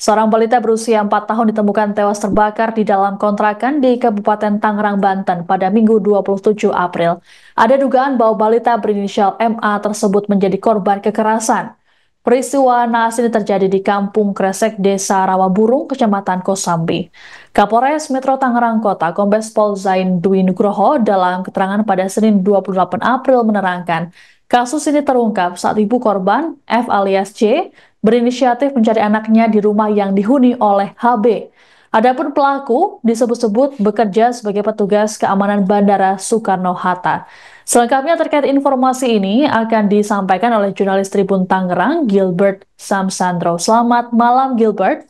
Seorang balita berusia 4 tahun ditemukan tewas terbakar di dalam kontrakan di Kabupaten Tangerang, Banten pada Minggu 27 April. Ada dugaan bahwa balita berinisial MA tersebut menjadi korban kekerasan. Peristiwa naas ini terjadi di Kampung Kresek, Desa Rawaburung, Kecamatan Kosambi. Kapolres Metro Tangerang Kota, Kombes Pol Zain Dwi Nugroho, dalam keterangan pada Senin 28 April menerangkan, kasus ini terungkap saat ibu korban, F alias C, berinisiatif mencari anaknya di rumah yang dihuni oleh HB. Adapun pelaku disebut-sebut bekerja sebagai petugas keamanan Bandara Soekarno-Hatta. Selengkapnya terkait informasi ini akan disampaikan oleh jurnalis Tribun Tangerang, Gilbert Samsandro. Selamat malam, Gilbert.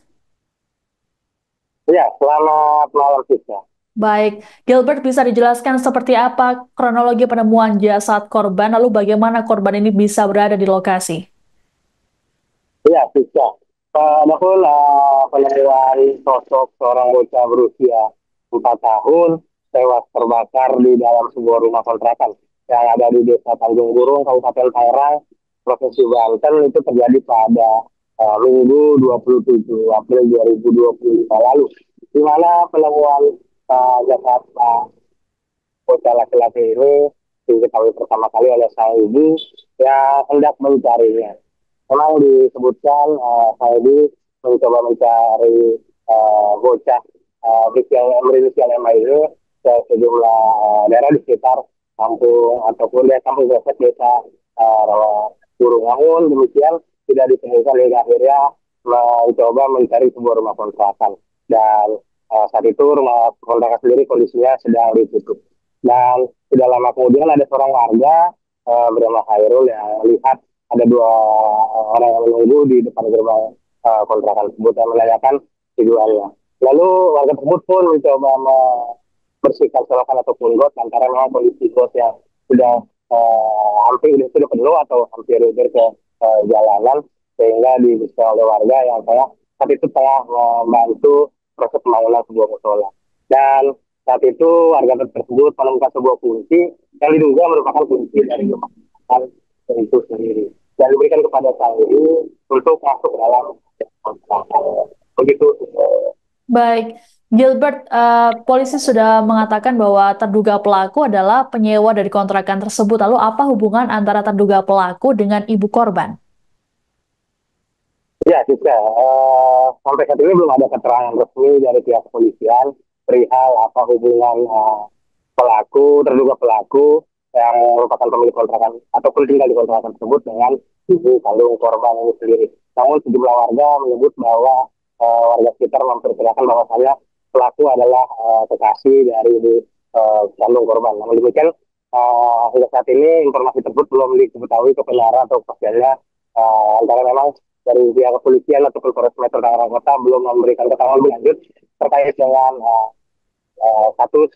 Ya, selamat malam juga. Baik, Gilbert bisa dijelaskan seperti apa kronologi penemuan jasad korban, lalu bagaimana korban ini bisa berada di lokasi? Ya, bisa. Adapun penemuan sosok seorang bocah berusia 4 tahun tewas terbakar di dalam sebuah rumah kontrakan yang ada di Desa Tanjung Burung, Kabupaten Tangerang, Provinsi Banten itu terjadi pada Minggu 27 April 2025 lalu, di mana penemuan jasad bocah laki-laki ini diketahui pertama kali oleh sang ibu yang hendak mencarinya. Memang disebutkan Saidi mencoba mencari bocah berinisial MA ini ke sejumlah daerah di sekitar kampung ataupun desa kampung Gresik, desa Rawa Burung. Namun demikian tidak ditemukan hingga akhirnya mencoba mencari sebuah rumah kontrakan, dan saat itu rumah kontrakan sendiri kondisinya sedang ditutup. Dan tidak lama kemudian ada seorang warga bernama Khairul yang melihat ada dua orang yang menunggu di depan gerbang kontrakan tersebut dan menanyakan keduanya. Lalu warga tersebut pun mencoba membersihkan selokan ataupun got, antara memang kondisi got yang sudah hampir sudah penuh atau hampir ke jalanan, sehingga dibersihkan oleh warga yang saat itu tengah membantu proses pembangunan sebuah musola. Dan saat itu warga tersebut menemukan sebuah kunci yang diduga merupakan kunci dari rumah itu sendiri, dan diberikan kepada saya untuk masuk ke dalam begitu. Baik, Gilbert, polisi sudah mengatakan bahwa terduga pelaku adalah penyewa dari kontrakan tersebut. Lalu apa hubungan antara terduga pelaku dengan ibu korban? Ya, juga sampai saat ini belum ada keterangan resmi dari pihak kepolisian perihal apa hubungan terduga pelaku yang merupakan pemilik kontrakan ataupun tinggal di kontrakan tersebut dengan ibu kandung korban ini sendiri. Namun sejumlah warga menyebut bahwa warga sekitar memperkirakan bahwasanya pelaku adalah kekasih dari ibu kandung korban. Namun demikian hingga saat ini informasi tersebut belum diketahui kebenaran atau kepastiannya, antara memang dari pihak kepolisian ataupun Polres Metro Tangerang Kota belum memberikan keterangan lebih lanjut terkait dengan status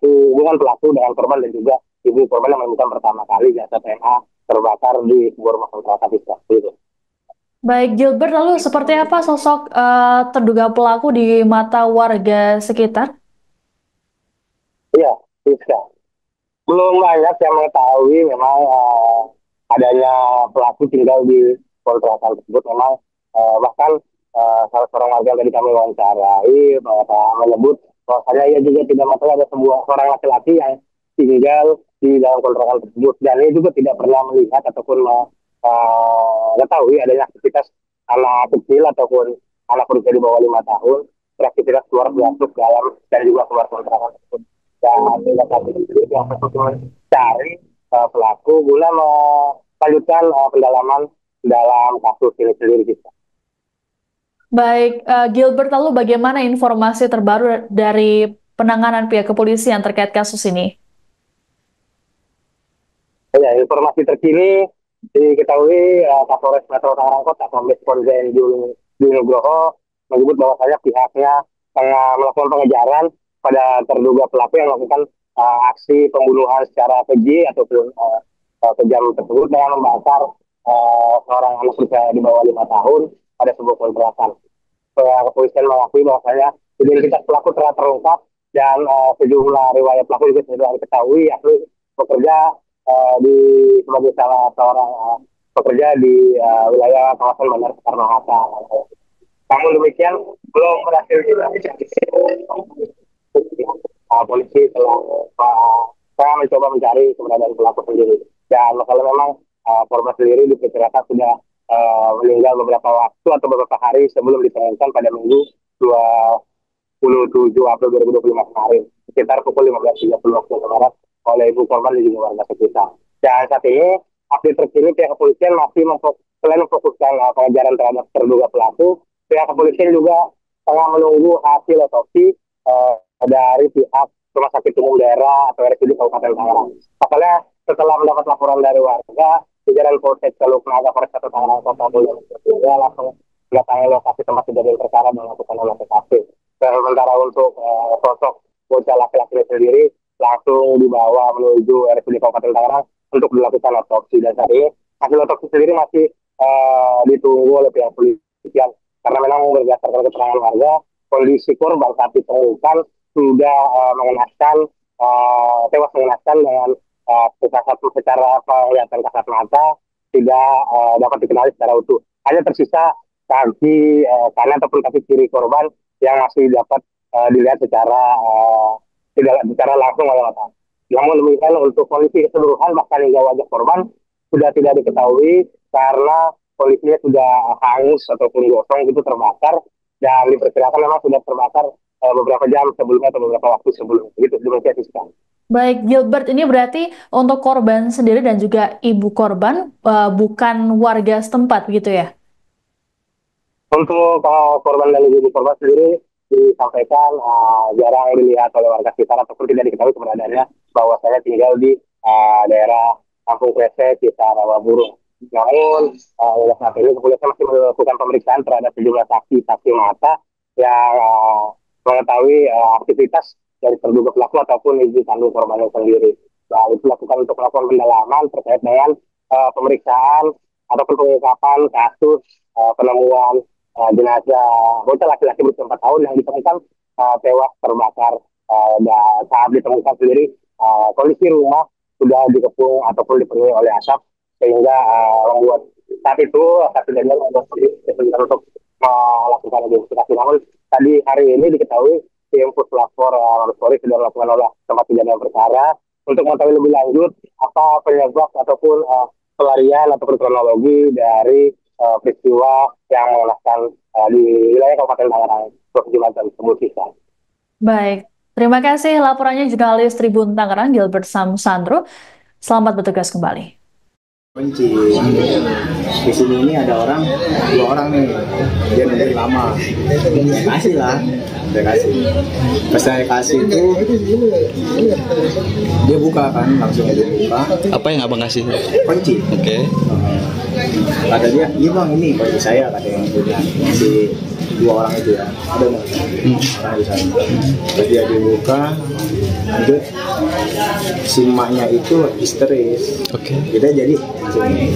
hubungan pelaku dengan korban dan juga ibu korban yang menemukan pertama kali jasad MA terbakar di sebuah rumah kontrakan itu. Baik, Gilbert, lalu seperti apa sosok terduga pelaku di mata warga sekitar? Iya, bisa. Belum banyak yang mengetahui memang adanya pelaku tinggal di kontrakan tersebut. Memang bahkan salah seorang warga yang tadi kami wawancarai menyebut bahwasanya ia juga tidak mengetahui ada seorang laki-laki yang tinggal di dalam kontrakan tersebut, dan ia juga tidak pernah melihat ataupun mengetahui adanya aktivitas anak kecil ataupun anak berusia di bawah 5 tahun beraktivitas keluar masuk dalam dan juga keluar kontrakan tersebut. Dan hingga saat ini yang mencari pelaku guna melanjutkan pendalaman dalam kasus ini sendiri kita. Baik, Gilbert, lalu bagaimana informasi terbaru dari penanganan pihak kepolisian terkait kasus ini? Ya, informasi terkini diketahui Kapolres Metro Tangerang Kota, Kombes Pol Zain Dwi Nugroho, menyebut bahwasanya pihaknya tengah melakukan pengejaran pada terduga pelaku yang melakukan aksi pembunuhan secara keji ataupun kejam tersebut dengan membakar seorang anak berusia di bawah 5 tahun pada sebuah kontrakan. Kepolisian mengakui bahwasanya identitas pelaku telah terungkap, dan sejumlah riwayat pelaku juga sudah diketahui, yakni bekerja di sebagai salah seorang pekerja di wilayah kawasan Bandara Soekarno-Hatta. Namun demikian belum berhasil diidentifikasi. Polisi telah mencoba mencari keberadaan pelaku sendiri. Dan kalau memang korban sendiri diperkirakan sudah meninggal beberapa waktu atau beberapa hari sebelum ditemukan pada Minggu 27 April 2025 kemarin, sekitar pukul 15.30 waktu Indonesia Barat oleh ibu korban dan juga warga sekitar. Dan saat ini update terkini pihak kepolisian masih selain memfokuskan pengejaran terhadap terduga pelaku, pihak kepolisian juga tengah menunggu hasil otopsi dari pihak Rumah Sakit Umum Daerah atau RSUD Kabupaten Tangerang. Pasalnya setelah mendapat laporan dari warga, jajaran Polsek Teluk Naga Polres Tangerang Kota juga langsung mendatangi lokasi tempat kejadian perkara dan melakukan olah TKP. Sementara untuk sosok bocah laki-laki sendiri langsung dibawa menuju RSUD Kabupaten Tangerang untuk dilakukan otopsi. Dan saat ini hasil otopsi sendiri masih ditunggu oleh pihak polisian karena memang berdasarkan keterangan warga, kondisi korban saat ditemukan sudah tewas mengenaskan dengan secara penglihatan kasat mata tidak dapat dikenali secara utuh. Hanya tersisa kaki kanan ataupun kaki kiri korban yang masih dapat dilihat secara langsung oleh mata. Namun demikian untuk kondisi keseluruhan bahkan hingga wajah korban sudah tidak diketahui karena kondisinya sudah hangus ataupun gosong gitu, terbakar, dan diperkirakan memang sudah terbakar beberapa jam sebelumnya atau beberapa waktu sebelumnya. Gitu, demikian sih. Baik, Gilbert, ini berarti untuk korban sendiri dan juga ibu korban bukan warga setempat begitu ya? Untuk korban dan ibu korban sendiri disampaikan jarang dilihat oleh warga sekitar ataupun tidak diketahui keberadaannya, bahwa saya tinggal di daerah Kampung Kresek, sekitar Rawaburung. Namun saat ini kepolisian masih melakukan pemeriksaan terhadap sejumlah saksi mata yang mengetahui aktivitas dari terduga pelaku ataupun ibu kandung korban sendiri. Nah, itu dilakukan untuk melakukan pendalaman terkait dengan pemeriksaan ataupun pengungkapan kasus penemuan jenazah bocah laki-laki berusia 4 tahun yang ditemukan tewas terbakar. Saat ditemukan sendiri kondisi rumah sudah dikepung ataupun dipenuhi oleh asap sehingga membuat saat itu kejadian membuat untuk melakukan identifikasi. Namun tadi hari ini diketahui tim puslapor Mabes Polri sudah melakukan olah tempat kejadian perkara untuk mengetahui lebih lanjut apa penyebab ataupun pelarian ataupun kronologi dari peristiwa yang mengenaskan di wilayah Kabupaten Tangerang, Provinsi Banten tersebut. Baik, terima kasih laporannya jurnalis Tribun Tangerang Gilbert Samsandro. Selamat bertugas kembali. Kunci di sini ini ada dua orang nih, dia nungguin lama, kasih lah, saya kasih. Pas saya kasih itu dia buka kan, langsung dia buka. Apa yang abang kasih? Kunci. Oke. Kata dia, iya bang ini kunci saya, kata yang punya si dua orang itu ya, ada nggak? Orang di sana. Terus dia dibuka, lanjut si emaknya itu histeris. Oke. Kita jadi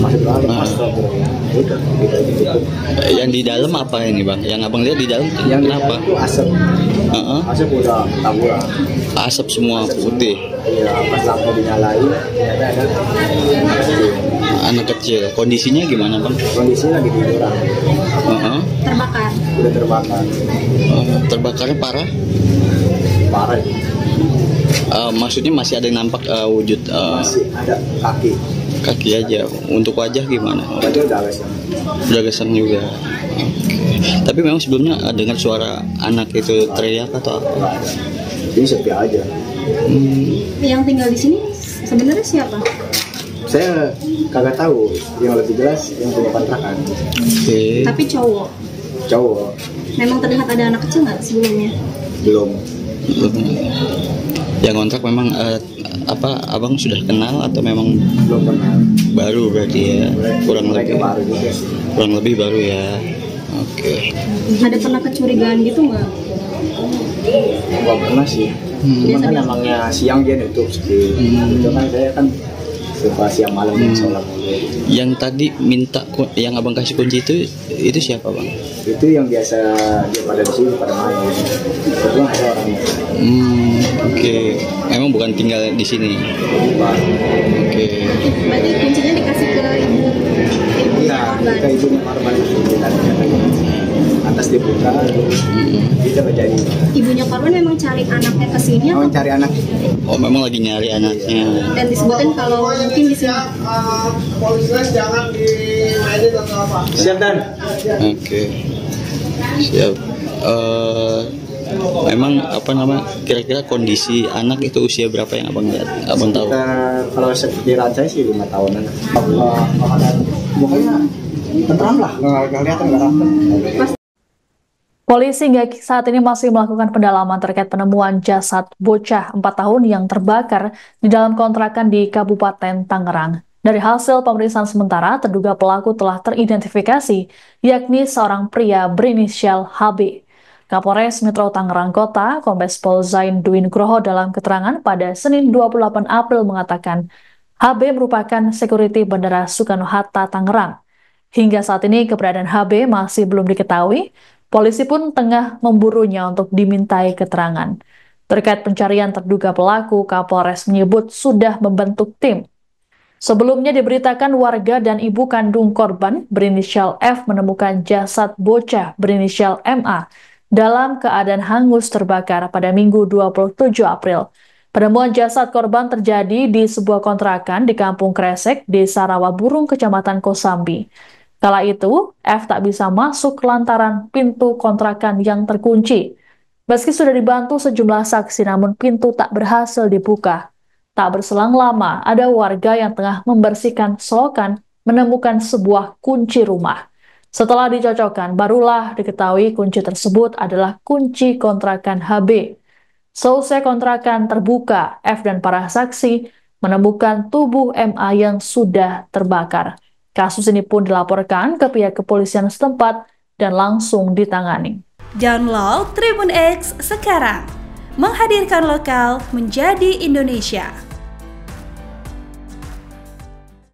masuk dalam udah kita cukup. Yang di dalam apa ini bang? Yang abang lihat di dalam Yang kenapa? Itu asap. Asap udah taburan. Asap semua putih. Iya, pas lampu dinyalain ternyata ada Anak kecil. Kondisinya gimana bang? kondisinya lagi tiduran. Terbakar. Udah terbakar. Terbakarnya parah? Parah itu. Maksudnya masih ada yang nampak wujud Masih ada kaki aja. Untuk wajah gimana? Wajah udah agak Udah gesang juga. Oke. Tapi memang sebelumnya dengar suara anak itu teriak atau apa? Jadi sepi aja. Yang tinggal di sini sebenarnya siapa? Saya kagak tahu, yang lebih jelas yang punya kontrakan. Oke. Tapi cowok. Memang terlihat ada anak kecil nggak sebelumnya? Belum. Yang kontrak memang abang sudah kenal atau memang Belum pernah. baru berarti ya? Kurang Mereka lebih. baru juga sih. Kurang lebih baru ya. Oke. Ada pernah kecurigaan gitu nggak? Nggak pernah sih. Cuma kan emangnya siang dia nutup sih. Itu kan saya kan suka siang malam sholat dulu. Yang tadi minta yang abang kasih kunci itu siapa bang? Itu yang biasa dia pada di sini pada main. Kebetulan ada orangnya. Oke. Memang bukan tinggal di sini. Oke. Berarti kuncinya dikasih ke ibu Iya, korban. ke ibunya korban itu. atas dibuka, itu terjadi. Ibunya korban memang cari anaknya ke sini Mau atau cari anak. Oh, memang lagi nyari anaknya. dan disebutin kalau mungkin di sini. Siap Dan. Oke. Siap. Memang apa nama kira-kira kondisi anak itu usia berapa yang abang lihat? Abang tahu? Kalau sekiraan saya sih 5 tahunan. Pokoknya tenteram lah, nggak kelihatan nggak rapat. Polisi hingga saat ini masih melakukan pendalaman terkait penemuan jasad bocah 4 tahun yang terbakar di dalam kontrakan di Kabupaten Tangerang. Dari hasil pemeriksaan sementara, terduga pelaku telah teridentifikasi, yakni seorang pria berinisial HB. Kapolres Metro Tangerang Kota, Kombes Pol Zain Dwi Nugroho dalam keterangan pada Senin 28 April mengatakan, HB merupakan security Bandara Soekarno-Hatta Tangerang. Hingga saat ini keberadaan HB masih belum diketahui, polisi pun tengah memburunya untuk dimintai keterangan. Terkait pencarian terduga pelaku, Kapolres menyebut sudah membentuk tim. Sebelumnya diberitakan warga dan ibu kandung korban berinisial F menemukan jasad bocah berinisial MA dalam keadaan hangus terbakar pada Minggu 27 April. Penemuan jasad korban terjadi di sebuah kontrakan di Kampung Kresek, Desa Rawaburung, Kecamatan Kosambi. Kala itu, F tak bisa masuk lantaran pintu kontrakan yang terkunci. Meski sudah dibantu sejumlah saksi, namun pintu tak berhasil dibuka. Tak berselang lama, ada warga yang tengah membersihkan selokan menemukan sebuah kunci rumah. Setelah dicocokkan, barulah diketahui kunci tersebut adalah kunci kontrakan HB. Selesai kontrakan terbuka, F dan para saksi menemukan tubuh MA yang sudah terbakar. Kasus ini pun dilaporkan ke pihak kepolisian setempat dan langsung ditangani. Download Tribun X sekarang, menghadirkan lokal menjadi Indonesia.